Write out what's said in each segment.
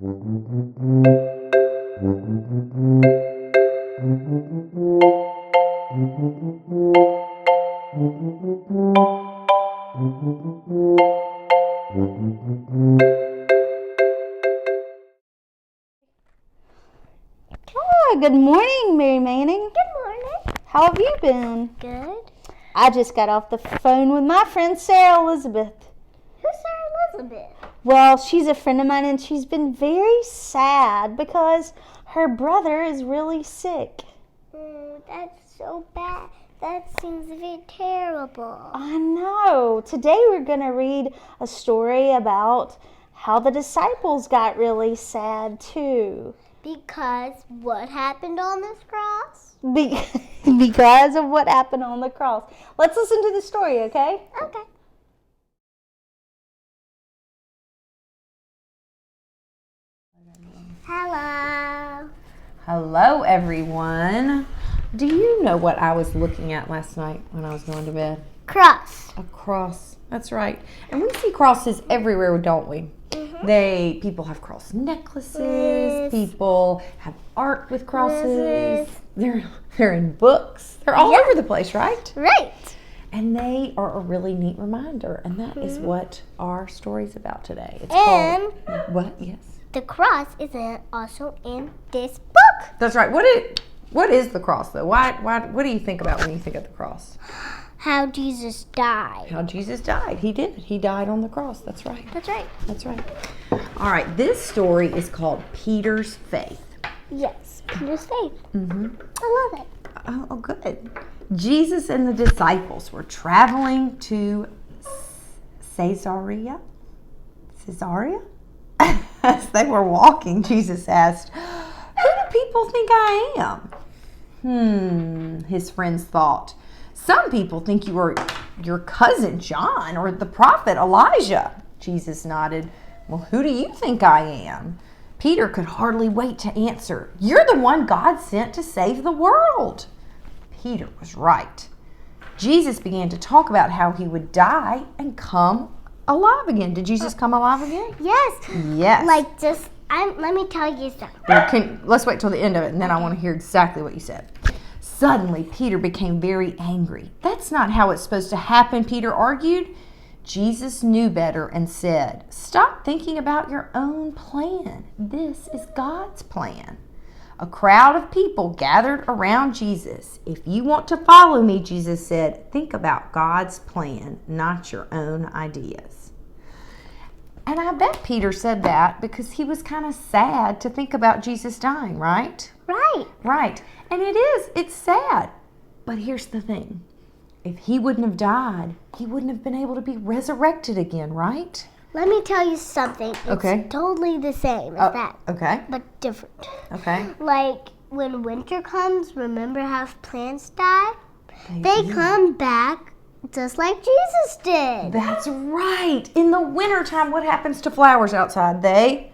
Oh, good morning, Mary Manning. Good morning. How have you been? Good. I just got off the phone with my friend Sarah Elizabeth. Who's Sarah Elizabeth? Well, she's a friend of mine, and she's been very sad because her brother is really sick. That's so bad. That seems very terrible. I know. Today we're going to read a story about how the disciples got really sad too. Because what happened on this cross? Because of what happened on the cross. Let's listen to the story, okay? Okay. Hello. Hello, everyone. Do you know what I was looking at last night when I was going to bed? Cross. A cross. That's right. And we see crosses everywhere, don't we? Mm-hmm. People have cross necklaces. Yes. People have art with crosses. Yes. They're in books. They're all over the place, right? Right. And they are a really neat reminder. And that is what our story's about today. It's And called what? Yes. the cross is also in this book. That's right. What is the cross though? What do you think about when you think of the cross? How Jesus died. How Jesus died. He did. He died on the cross. That's right. That's right. That's right. All right. This story is called Peter's Faith. Yes. Peter's faith. Mm-hmm. I love it. Oh, good. Jesus and the disciples were traveling to Caesarea. As they were walking, Jesus asked, "Who do people think I am?" His friends thought, "Some people think you are your cousin John or the prophet Elijah." Jesus nodded. "Well, who do you think I am?" Peter could hardly wait to answer. "You're the one God sent to save the world." Peter was right. Jesus began to talk about how he would die and come alive again. Did Jesus come alive again? Yes. Yes. Let me tell you something. Well, let's wait till the end of it, and then I want to hear exactly what you said. Suddenly, Peter became very angry. "That's not how it's supposed to happen," Peter argued. Jesus knew better and said, "Stop thinking about your own plan. This is God's plan." A crowd of people gathered around Jesus. "If you want to follow me," Jesus said, "think about God's plan, not your own ideas." And I bet Peter said that because he was kind of sad to think about Jesus dying, right? Right. Right. And it's sad. But here's the thing. If he wouldn't have died, he wouldn't have been able to be resurrected again, right? Let me tell you something. It's Okay. totally the same as that, Okay. but different. Okay. Like when winter comes, remember how plants die? They come back just like Jesus did. That's right. In the wintertime, what happens to flowers outside? They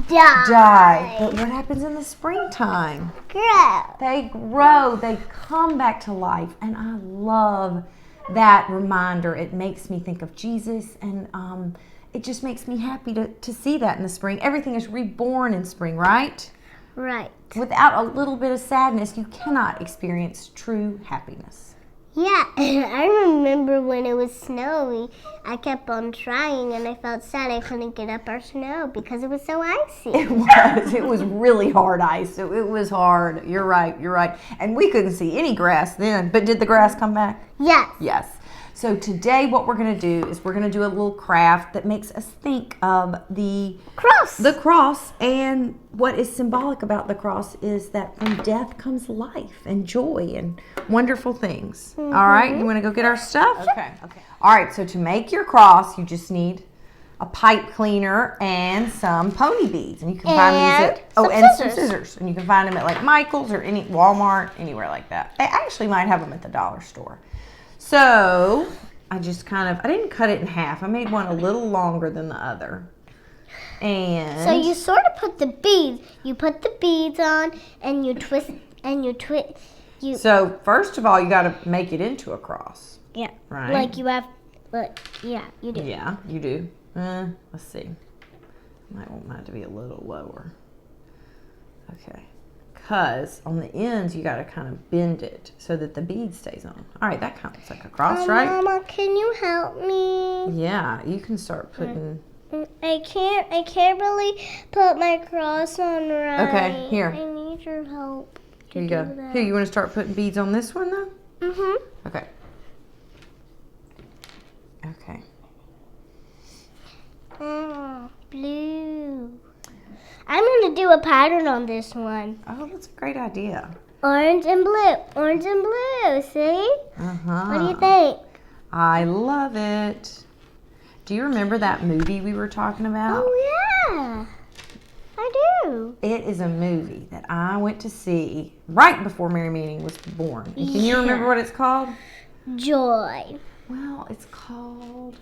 die. But what happens in the springtime? Grow. They grow. They come back to life. And I love that reminder. It makes me think of Jesus, and it just makes me happy to see that in the spring. Everything is reborn in spring, right? Right. Without a little bit of sadness, you cannot experience true happiness. Yeah, I remember when it was snowy, I kept on trying and I felt sad I couldn't get up our snow because it was so icy. It was really hard ice. It was hard. You're right. And we couldn't see any grass then, but did the grass come back? Yes. Yes. So today what we're going to do is we're going to do a little craft that makes us think of the Cross. The cross, and what is symbolic about the cross is that from death comes life and joy and wonderful things. All right, you want to go get our stuff? Okay. All right, so to make your cross, you just need a pipe cleaner and some pony beads, and you can find these at some scissors, and you can find them at like Michael's or any Walmart, anywhere like that. They actually might have them at the dollar store. So I didn't cut it in half. I made one a little longer than the other. And so you sort of put the beads on and you twist. So first of all, you got to make it into a cross. Yeah. Right. Yeah, you do. Yeah, you do. Let's see. Might want mine to be a little lower. Okay. Because on the ends, you got to kind of bend it so that the bead stays on. All right, that kind of looks like a cross, right? Mama, can you help me? Yeah, you can start putting... I can't really put my cross on right. Okay, here. I need your help. Here you go. That. Here, you want to start putting beads on this one, though? Mm-hmm. Okay. Okay. Blue. I'm going to do a pattern on this one. Oh, that's a great idea. Orange and blue. Orange and blue. See? Uh-huh. What do you think? I love it. Do you remember that movie we were talking about? Oh, yeah. I do. It is a movie that I went to see right before Mary Manning was born. And can you remember what it's called? Joy. Well, it's called...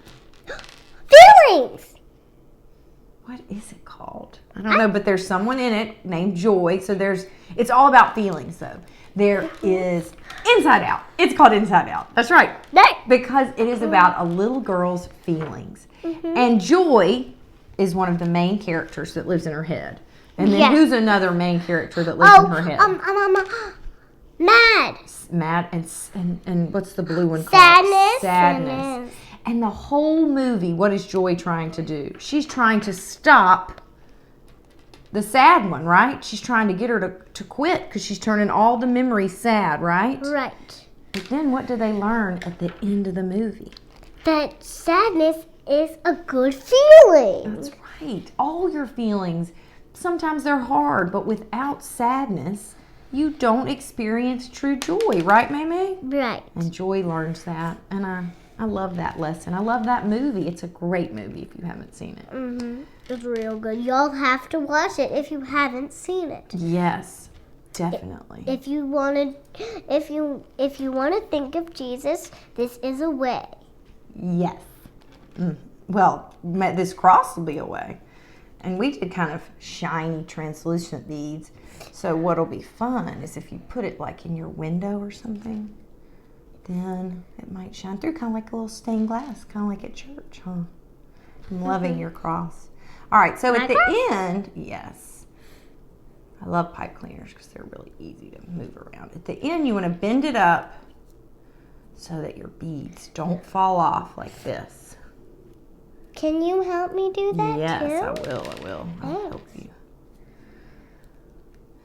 Feelings. What is it called? I don't know, but there's someone in it named Joy. So it's all about feelings, though. There is Inside Out. It's called Inside Out. That's right. Because it is about a little girl's feelings. And Joy is one of the main characters that lives in her head. And then who's another main character that lives in her head? Mad. Mad and what's the blue one called? Sadness. And the whole movie, what is Joy trying to do? She's trying to stop the sad one, right? She's trying to get her to quit because she's turning all the memories sad, right? Right. But then what do they learn at the end of the movie? That sadness is a good feeling. That's right. All your feelings, sometimes they're hard, but without sadness, you don't experience true joy, right, Mamie? Right. And Joy learns that, and I love that lesson. I love that movie. It's a great movie if you haven't seen it. It's real good. Y'all have to watch it if you haven't seen it. Yes, definitely. If you want to think of Jesus, this is a way. Yes. Well, this cross will be a way. And we did kind of shiny, translucent beads. So what'll be fun is if you put it like in your window or something, then it might shine through, kind of like a little stained glass, kind of like at church, huh? I'm loving your cross. All right, so at the end, yes. I love pipe cleaners because they're really easy to move around. At the end, you want to bend it up so that your beads don't fall off like this. Can you help me do that yes, too? Yes, I will. I'll help you.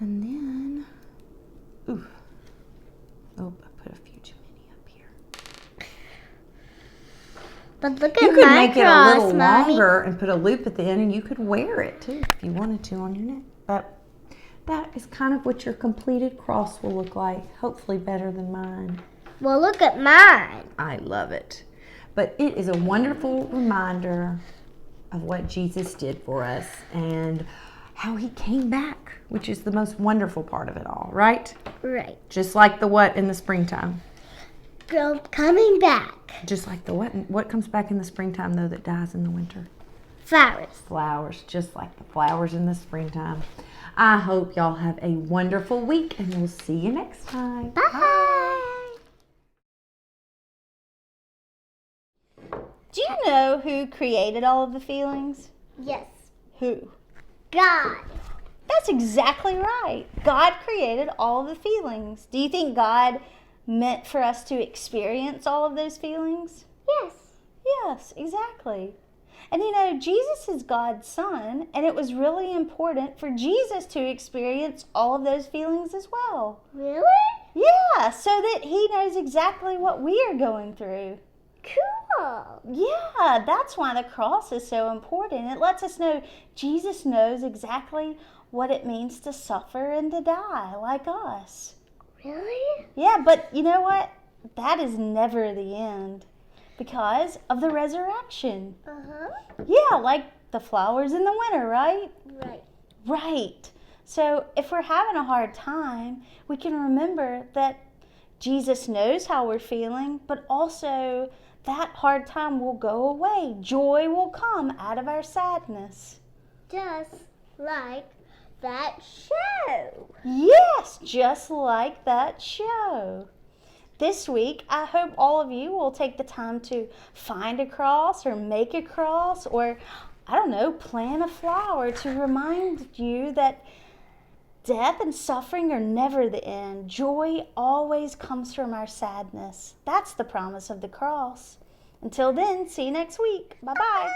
And then, I put a few too many up here. But look at you could my make cross, it a little Mommy. longer and put a loop at the end, and you could wear it too if you wanted to on your neck. But that is kind of what your completed cross will look like. Hopefully better than mine. Well, look at mine. I love it. But it is a wonderful reminder of what Jesus did for us and how he came back, which is the most wonderful part of it all, right? Right. Just like the what in the springtime? Girl, coming back. Just like the what? What comes back in the springtime, though, that dies in the winter? Flowers. Flowers, just like the flowers in the springtime. I hope y'all have a wonderful week, and we'll see you next time. Bye. Do you know who created all of the feelings? Yes. Who? God. That's exactly right. God created all of the feelings. Do you think God meant for us to experience all of those feelings? Yes. Yes, exactly. And you know, Jesus is God's son, and it was really important for Jesus to experience all of those feelings as well. Really? Yeah, so that he knows exactly what we are going through. Cool. Yeah, that's why the cross is so important. It lets us know Jesus knows exactly what it means to suffer and to die like us. Really? Yeah, but you know what? That is never the end because of the resurrection. Uh-huh. Yeah, like the flowers in the winter, right? Right. Right. So if we're having a hard time, we can remember that Jesus knows how we're feeling, but also that hard time will go away. Joy will come out of our sadness. Just like that show. Yes, just like that show. This week, I hope all of you will take the time to find a cross or make a cross, or I don't know, plant a flower to remind you that death and suffering are never the end. Joy always comes from our sadness. That's the promise of the cross. Until then, see you next week. Bye-bye.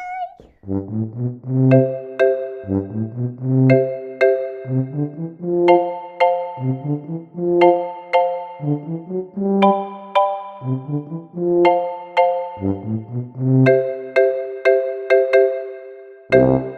Bye.